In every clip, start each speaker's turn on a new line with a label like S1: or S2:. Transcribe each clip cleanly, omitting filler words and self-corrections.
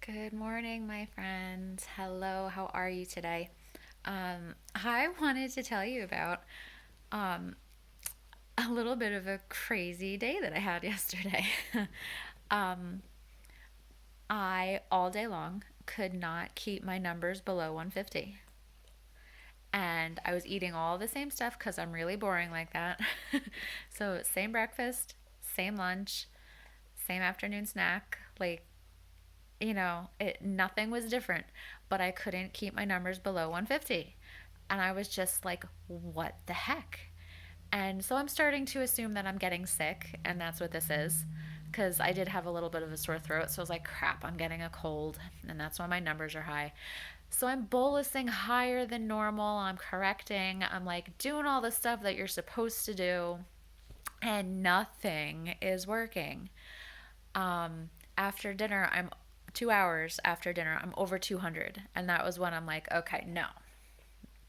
S1: Good morning, my friends. Hello, how are you today? I wanted to tell you about um, a little bit of a crazy day that I had yesterday. um, I, all day long, could not keep my numbers below 150. And I was eating all the same stuff because I'm really boring like that. So, same breakfast, same lunch, same afternoon snack. Nothing was different, but I couldn't keep my numbers below 150. And I was just like, what the heck? And so I'm starting to assume that I'm getting sick, and that's what this is. Because I did have a little bit of a sore throat, so I was like, crap, I'm getting a cold, and that's why my numbers are high. So I'm bolusing higher than normal, I'm correcting, I'm like doing all the stuff that you're supposed to do, and nothing is working. After dinner, I'm 2 hours after dinner, I'm over 200. And that was when I'm like, okay, no,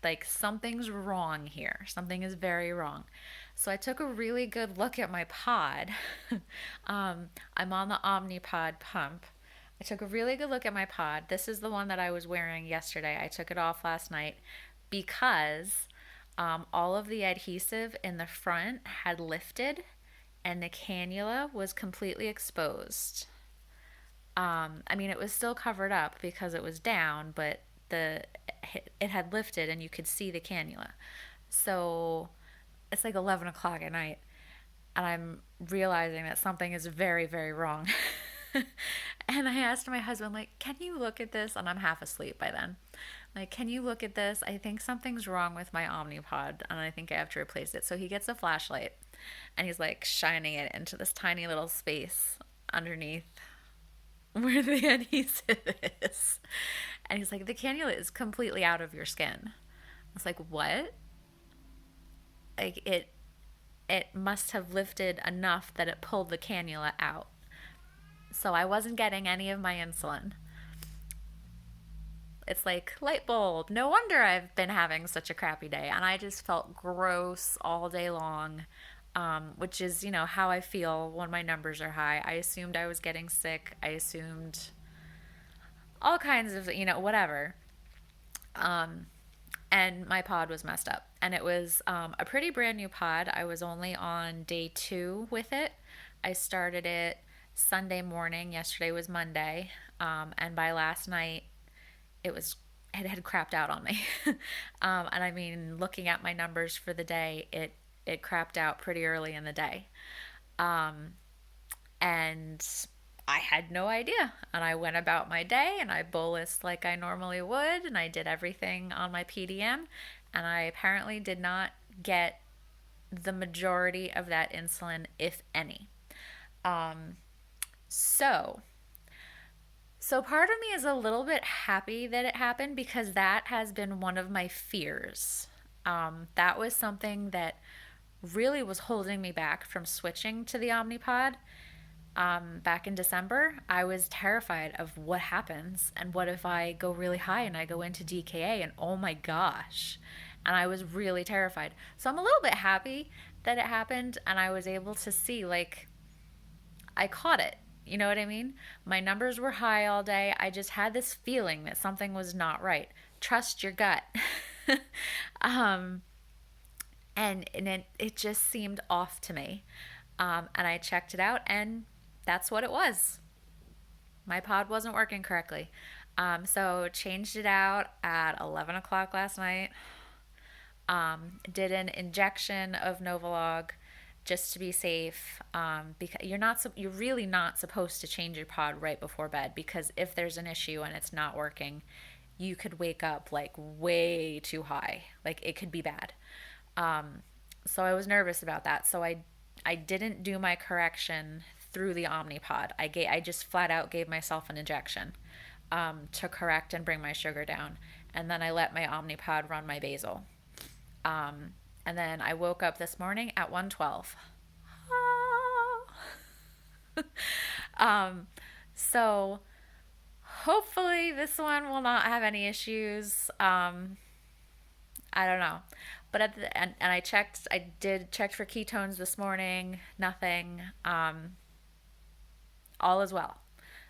S1: like something's wrong here. Something is very wrong. So I took a really good look at my pod. I'm on the Omnipod pump. I took a really good look at my pod. This is the one that I was wearing yesterday. I took it off last night because all of the adhesive in the front had lifted and the cannula was completely exposed. I mean, it was still covered up because it was down, but the it had lifted and you could see the cannula. So it's like 11 o'clock at night, and I'm realizing that something is very, very wrong. And I asked my husband, like, can you look at this? And I'm half asleep by then. Like, can you look at this? I think something's wrong with my Omnipod, and I think I have to replace it. So he gets a flashlight, and he's like shining it into this tiny little space underneath where the adhesive is. And he's like, the cannula is completely out of your skin. I was like, what? Like it must have lifted enough that it pulled the cannula out. So I wasn't getting any of my insulin. It's like light bulb. No wonder I've been having such a crappy day. And I just felt gross all day long, which is, how I feel when my numbers are high. I assumed I was getting sick. I assumed all kinds of, whatever. And my pod was messed up. And it was a pretty brand new pod. I was only on day 2 with it. I started it Sunday morning. Yesterday was Monday. And by last night, it had crapped out on me. And I mean, looking at my numbers for the day, it crapped out pretty early in the day. And I had no idea. And I went about my day and I bolused like I normally would. And I did everything on my PDM. And I apparently did not get the majority of that insulin, if any. Um, so, so part of me is a little bit happy that it happened because that has been one of my fears. That was something that really was holding me back from switching to the Omnipod. Back in December, I was terrified of what happens and what if I go really high and I go into DKA and oh my gosh. And I was really terrified. So I'm a little bit happy that it happened and I was able to see, like, I caught it. You know what I mean? My numbers were high all day. I just had this feeling that something was not right. Trust your gut. um, and it just seemed off to me. And I checked it out, and that's what it was. My pod wasn't working correctly. So changed it out at 11 o'clock last night. Did an injection of Novolog just to be safe. Because you're really not supposed to change your pod right before bed because if there's an issue and it's not working, you could wake up like way too high. Like it could be bad. So I was nervous about that. So I didn't do my correction through the Omnipod. I just flat out gave myself an injection to correct and bring my sugar down, and then I let my Omnipod run my basal. And then I woke up this morning at 112. So hopefully this one will not have any issues. I don't know. But and I did check for ketones this morning, nothing. All is well.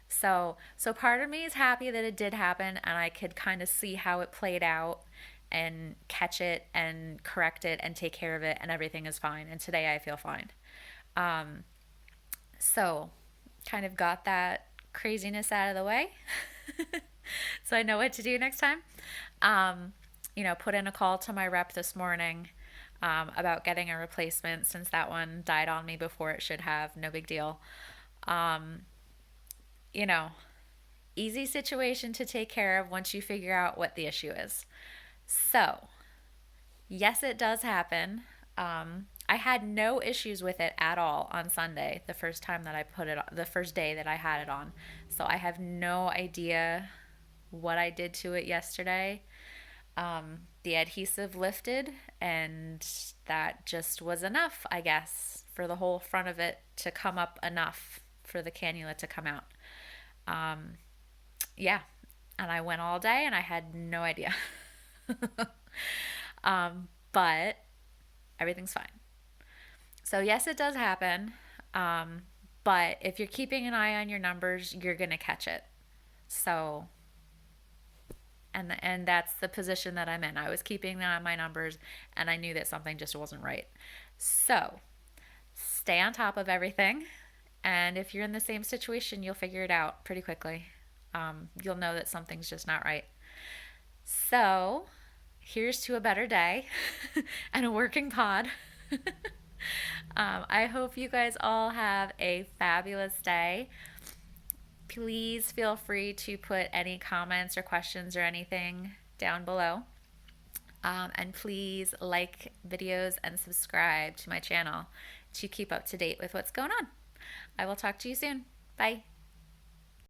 S1: So part of me is happy that it did happen and I could kind of see how it played out and catch it and correct it and take care of it and everything is fine. And today I feel fine. So kind of got that craziness out of the way. So I know what to do next time. Um, put in a call to my rep this morning about getting a replacement since that one died on me before it should have. No big deal. Um, you know, Easy situation to take care of once you figure out what the issue is. So, yes, it does happen. I had no issues with it at all on Sunday, the first time that I put it on, the first day that I had it on. So, I have no idea what I did to it yesterday. The adhesive lifted, and that just was enough, I guess, for the whole front of it to come up enough for the cannula to come out. Um, yeah, and I went all day and I had no idea. But everything's fine. So, yes, it does happen. Um, but if you're keeping an eye on your numbers, you're going to catch it. So, and that's the position that I'm in. I was keeping an eye on my numbers and I knew that something just wasn't right. So, stay on top of everything. And if you're in the same situation, you'll figure it out pretty quickly. You'll know that something's just not right. So, here's to a better day and a working pod. I hope you guys all have a fabulous day. Please feel free to put any comments or questions or anything down below. And please like videos and subscribe to my channel to keep up to date with what's going on. I will talk to you soon. Bye.